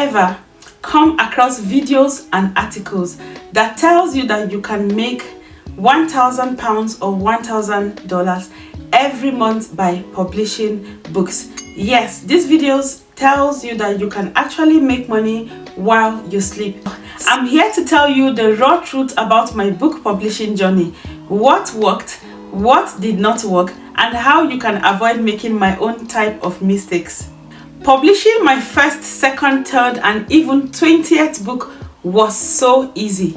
ever come across videos and articles that tells you that you can make £1,000 or $1,000 every month by publishing books? Yes, these videos tells you that you can actually make money while you sleep. I'm here to tell you the raw truth about my book publishing journey, what worked, what did not work, and how you can avoid making my own type of mistakes. Publishing my first, second, third, and even 20th book was so easy.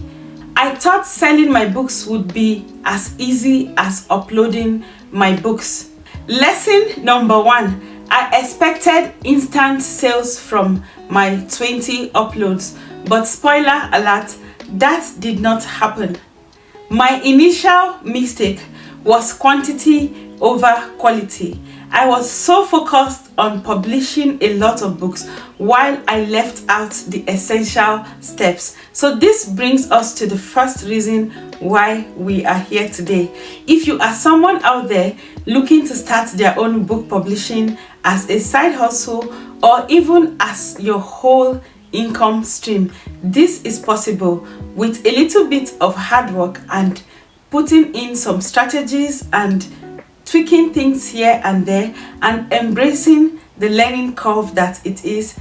I thought selling my books would be as easy as uploading my books. Lesson number 1. I expected instant sales from my 20 uploads, but spoiler alert, that did not happen. My initial mistake was quantity over quality. I was so focused on publishing a lot of books while I left out the essential steps. So this brings us to the first reason why we are here today. If you are someone out there looking to start their own book publishing as a side hustle or even as your whole income stream, this is possible with a little bit of hard work and putting in some strategies and tweaking things here and there and embracing the learning curve that it is.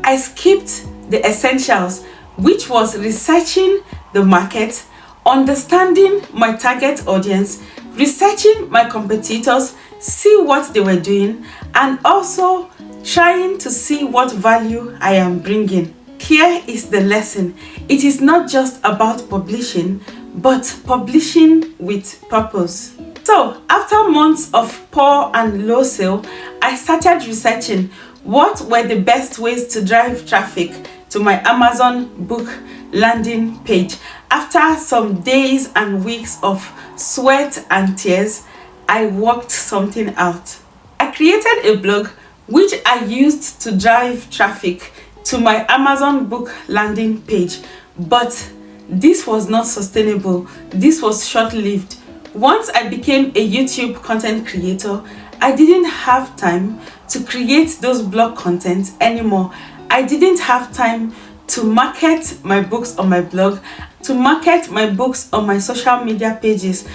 I skipped the essentials, which was researching the market, understanding my target audience, researching my competitors, see what they were doing, and also trying to see what value I am bringing. Here is the lesson. It is not just about publishing, but publishing with purpose. So, after months of poor and low sale, I started researching what were the best ways to drive traffic to my Amazon book landing page. After some days and weeks of sweat and tears, I worked something out. I created a blog which I used to drive traffic to my Amazon book landing page, but this was not sustainable. This was short-lived. Once I became a YouTube content creator, I didn't have time to create those blog contents anymore. I didn't have time to market my books on my blog, to market my books on my social media pages.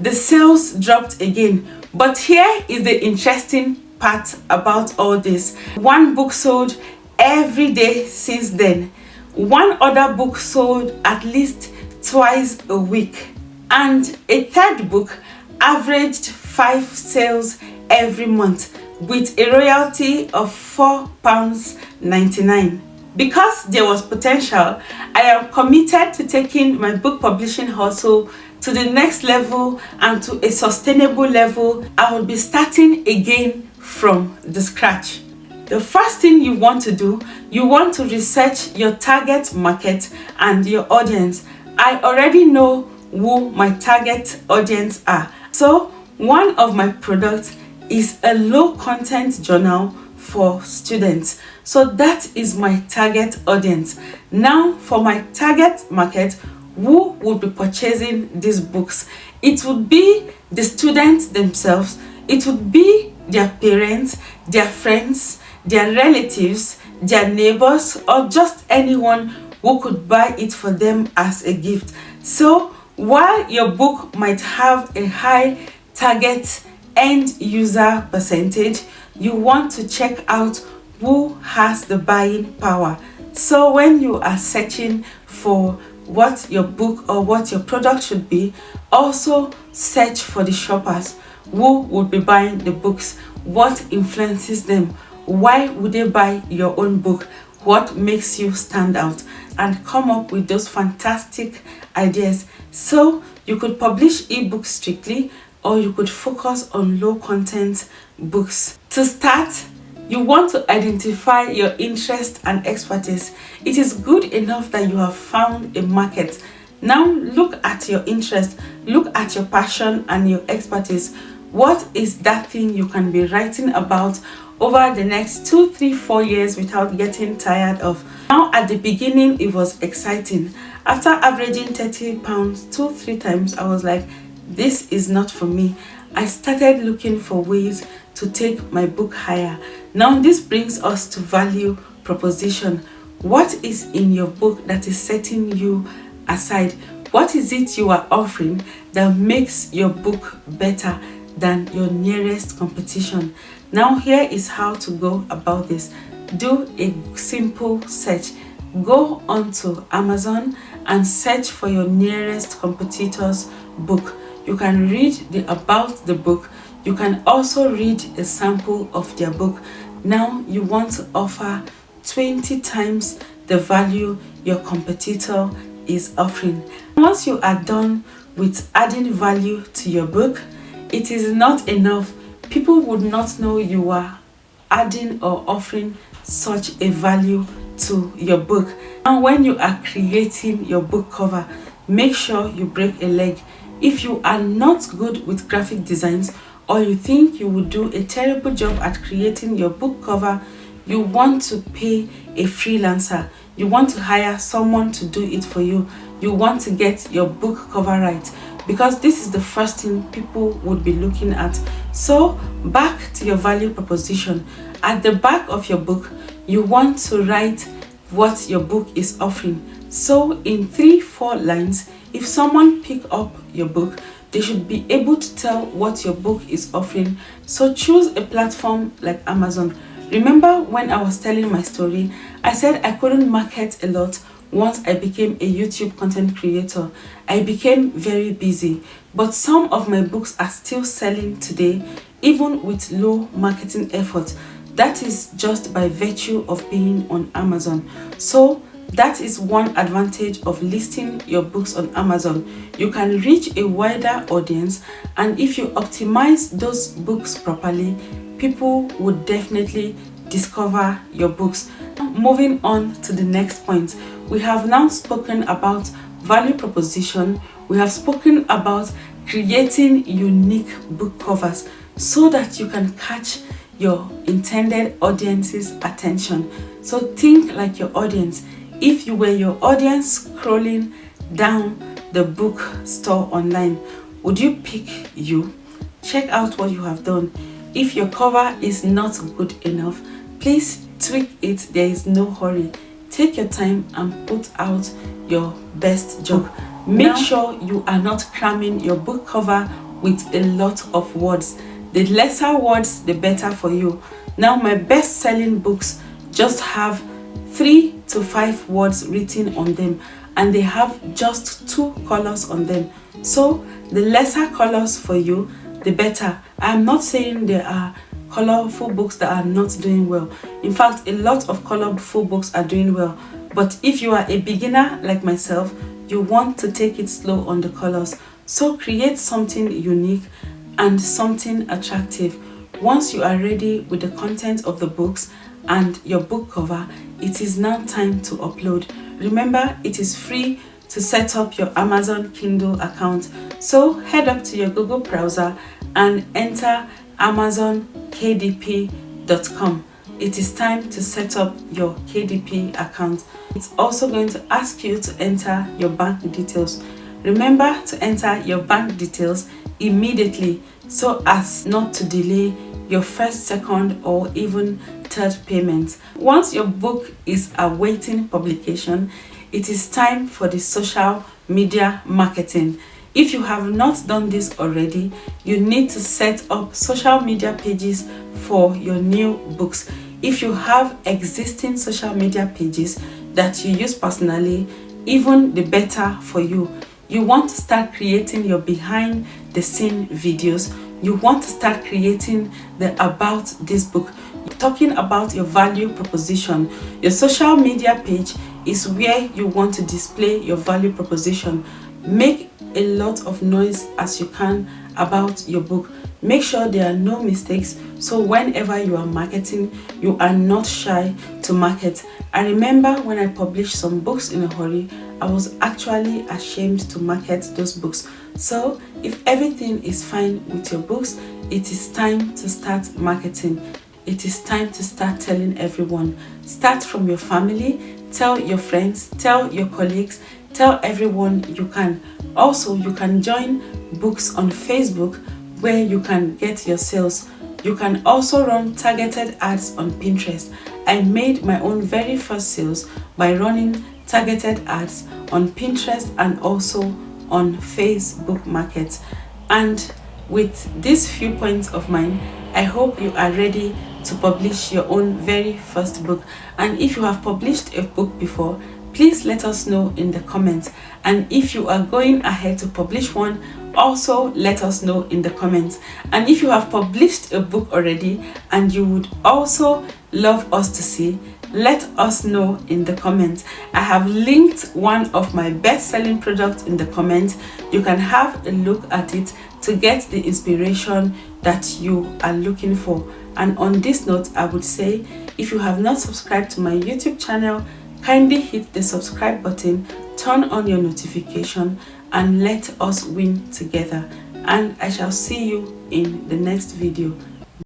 The sales dropped again. But here is the interesting part about all this. One book sold every day since then. One other book sold at least twice a week. And a third book averaged 5 sales every month with a royalty of £4.99. Because there was potential, I am committed to taking my book publishing hustle to the next level and to a sustainable level. I will be starting again from the scratch. The first thing you want to do, you want to research your target market and your audience. I already know who my target audience are. So one of my products is a low content journal for students. So that is my target audience. Now for my target market, who would be purchasing these books? It would be the students themselves. It would be their parents, their friends, their relatives, their neighbors, or just anyone who could buy it for them as a gift. So while your book might have a high target end user percentage, you want to check out who has the buying power. So when you are searching for what your book or what your product should be, also search for the shoppers. Who would be buying the books? What influences them? Why would they buy your own book? What makes you stand out? And come up with those fantastic ideas. So you could publish ebooks strictly, or you could focus on low content books. To start, you want to identify your interest and expertise. It is good enough that you have found a market. Now look at your interest, look at your passion and your expertise. What is that thing you can be writing about over the next 2, 3, 4 years without getting tired of? Now at the beginning it was exciting. After averaging £30 2-3 times, I was like, this is not for me. I started looking for ways to take my book higher. Now this brings us to value proposition. What is in your book that is setting you aside? What is it you are offering that makes your book better than your nearest competition? Now here is how to go about this. Do a simple search. Go onto Amazon and search for your nearest competitor's book. You can read about the book. You can also read a sample of their book. Now you want to offer 20 times the value your competitor is offering. Once you are done with adding value to your book, it is not enough. People would not know you are adding or offering such a value to your book. And when you are creating your book cover, make sure you break a leg. If you are not good with graphic designs, or you think you will do a terrible job at creating your book cover, you want to pay a freelancer. You want to hire someone to do it for you. You want to get your book cover right, because this is the first thing people would be looking at. So back to your value proposition. At the back of your book, you want to write what your book is offering. So in 3-4 lines, if someone pick up your book, they should be able to tell what your book is offering. So choose a platform like Amazon. Remember when I was telling my story, I said I couldn't market a lot once I became a YouTube content creator. I became very busy, but some of my books are still selling today, even with low marketing effort. That is just by virtue of being on Amazon. So that is one advantage of listing your books on Amazon. You can reach a wider audience, and if you optimize those books properly, people would definitely discover your books. Moving on to the next point, we have now spoken about value proposition. We have spoken about creating unique book covers so that you can catch your intended audience's attention. So think like your audience. If you were your audience scrolling down the bookstore online, would you pick you? Check out what you have done. If your cover is not good enough, please tweak it. There is no hurry. Take your time and put out your best job. Make sure you are not cramming your book cover with a lot of words. The lesser words, the better for you. Now, my best-selling books just have 3 to 5 words written on them, and they have just 2 colors on them. So the lesser colors for you, the better. I'm not saying there are colorful books that are not doing well. In fact, a lot of colorful books are doing well. But if you are a beginner like myself, you want to take it slow on the colors. So create something unique and something attractive. Once you are ready with the content of the books and your book cover, it is now time to upload. Remember, it is free to set up your Amazon Kindle account. So head up to your Google browser and enter amazonkdp.com. It is time to set up your KDP account. It's also going to ask you to enter your bank details. Remember to enter your bank details immediately so as not to delay your first, second, or even third payment. Once your book is awaiting publication, it is time for the social media marketing. If you have not done this already, you need to set up social media pages for your new books. If you have existing social media pages that you use personally, even the better for you. You want to start creating your behind the scene videos. You want to start creating the about this book, talking about your value proposition. Your social media page is where you want to display your value proposition. Make a lot of noise as you can about your book. Make sure there are no mistakes, so whenever you are marketing, you are not shy to market. I remember when I published some books in a hurry, I was actually ashamed to market those books. So if everything is fine with your books, it is time to start marketing. It is time to start telling everyone. Start from your family, tell your friends, tell your colleagues, tell everyone you can. Also, you can join books on Facebook where you can get your sales. You can also run targeted ads on Pinterest. I made my own very first sales by running targeted ads on Pinterest and also on Facebook Market. And with these few points of mine, I hope you are ready to publish your own very first book. And if you have published a book before, please let us know in the comments. And if you are going ahead to publish one, also let us know in the comments. And if you have published a book already and you would also love us to see, let us know in the comments. I have linked one of my best-selling products in the comments. You can have a look at it to get the inspiration that you are looking for. And on this note, I would say, if you have not subscribed to my YouTube channel, kindly hit the subscribe button, turn on your notification, and let us win together. And I shall see you in the next video.